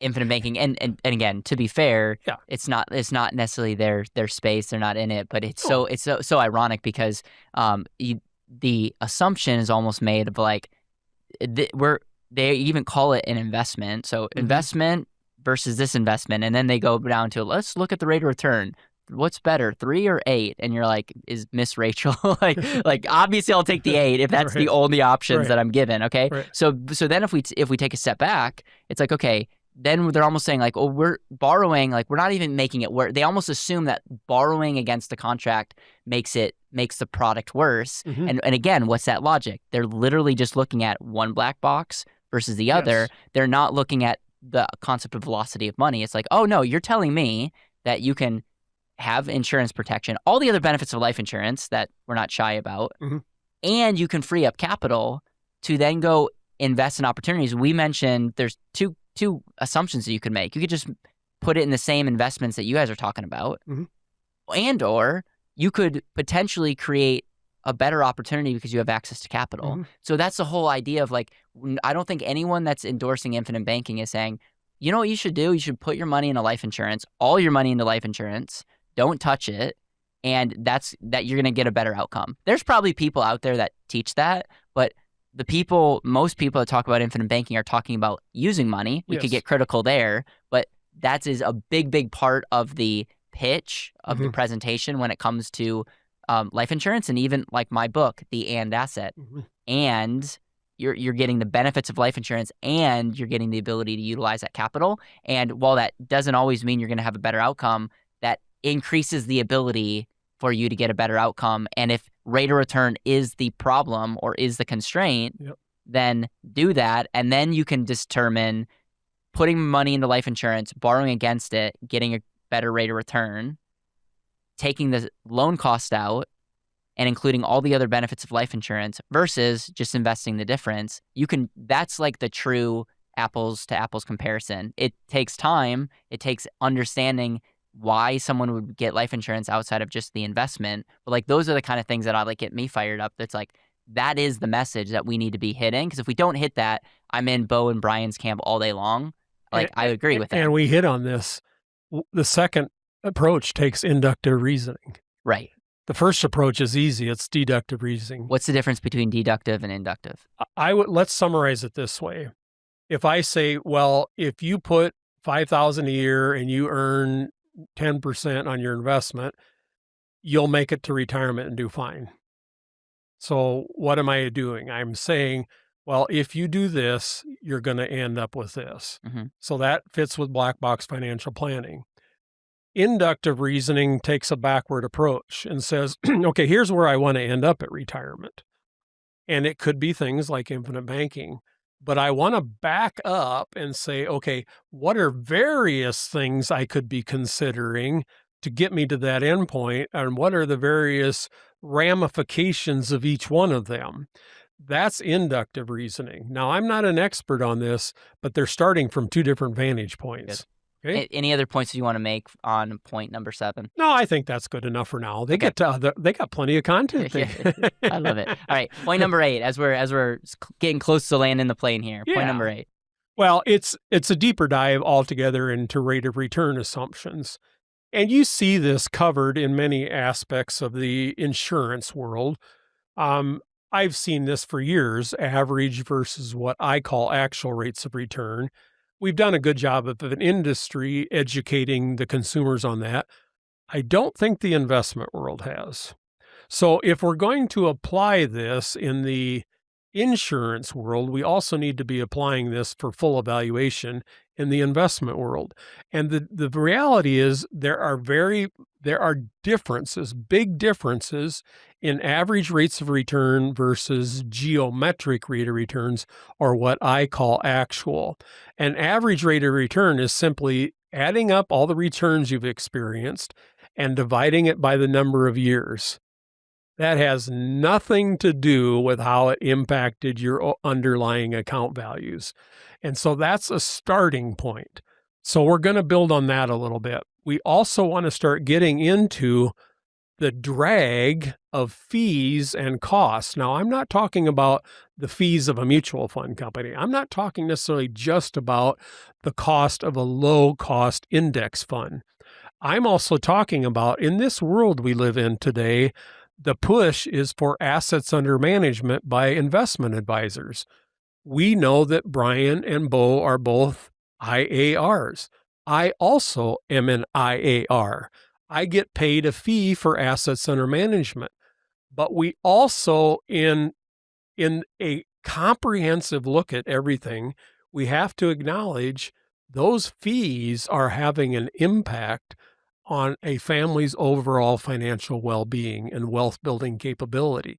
infinite banking. And again, to be fair, Yeah. it's not necessarily their space. They're not in it, but it's No. so ironic because the assumption is almost made of like they even call it an investment. So investment versus this investment, and then they go down to let's look at the rate of return. What's better, 3 or 8? And you're like, is Miss Rachel like obviously I'll take the 8 if that's the only options that I'm given. Okay, Right. so then if we take a step back, it's like, okay, then they're almost saying like, oh, we're borrowing, like we're not even making it work. They almost assume that borrowing against the contract makes the product worse. And again, what's that logic? They're literally just looking at one black box versus the other. They're not looking at the concept of velocity of money. It's like, oh no, you're telling me that you can have insurance protection, all the other benefits of life insurance that we're not shy about, and you can free up capital to then go invest in opportunities. We mentioned there's two assumptions that you could make. You could just put it in the same investments that you guys are talking about, and or you could potentially create a better opportunity because you have access to capital. So that's the whole idea of like, I don't think anyone that's endorsing infinite banking is saying, you know what you should do? You should put your money into life insurance, all your money into life insurance. Don't touch it, and that you're going to get a better outcome. There's probably people out there that teach that, but most people that talk about infinite banking are talking about using money. We could get critical there, but that is a big part of the pitch of the presentation when it comes to life insurance, and even like my book, The And Asset. And you're getting the benefits of life insurance, and you're getting the ability to utilize that capital. And while that doesn't always mean you're going to have a better outcome, that increases the ability for you to get a better outcome. And if rate of return is the problem or is the constraint, then do that. And then you can determine putting money into life insurance, borrowing against it, getting a better rate of return, taking the loan cost out, and including all the other benefits of life insurance versus just investing the difference. That's like the true apples to apples comparison. It takes time. It takes understanding why someone would get life insurance outside of just the investment. But like, those are the kind of things that I like get me fired up. That's like, that is the message that we need to be hitting. Because if we don't hit that, I'm in Bo and Brian's camp all day long. Like, I agree with that. And we hit on this. The second approach takes inductive reasoning. Right. The first approach is easy. It's deductive reasoning. What's the difference between deductive and inductive? Let's summarize it this way. If I say, well, if you put $5,000 a year and you earn 10% on your investment, you'll make it to retirement and do fine. So what am I doing? I'm saying, well, if you do this, you're going to end up with this. So that fits with black box financial planning. Inductive reasoning takes a backward approach and says, okay, here's where I want to end up at retirement. And it could be things like infinite banking. But I want to back up and say, okay, what are various things I could be considering to get me to that endpoint? And what are the various ramifications of each one of them? That's inductive reasoning. Now, I'm not an expert on this, but they're starting from two different vantage points. Okay? Any other points you want to make on point number 7? No, I think that's good enough for now. They got plenty of content. I love it. All right, point number 8. As we're getting close to landing the plane here. Point number 8. Well, it's a deeper dive altogether into rate of return assumptions, and you see this covered in many aspects of the insurance world. I've seen this for years: average versus what I call actual rates of return. We've done a good job of an industry educating the consumers on that. I don't think the investment world has. So if we're going to apply this in the insurance world, we also need to be applying this for full evaluation in the investment world. And the reality is there are differences, big differences in average rates of return versus geometric rate of returns, or what I call actual. An average rate of return is simply adding up all the returns you've experienced and dividing it by the number of years. That has nothing to do with how it impacted your underlying account values. And so that's a starting point. So we're going to build on that a little bit. We also want to start getting into the drag of fees and costs. Now, I'm not talking about the fees of a mutual fund company. I'm not talking necessarily just about the cost of a low-cost index fund. I'm also talking about, in this world we live in today, the push is for assets under management by investment advisors. We know that Brian and Bo are both IARs. I also am an IAR. I get paid a fee for assets under management. But we also, in a comprehensive look at everything, we have to acknowledge those fees are having an impact on a family's overall financial well-being and wealth building capability.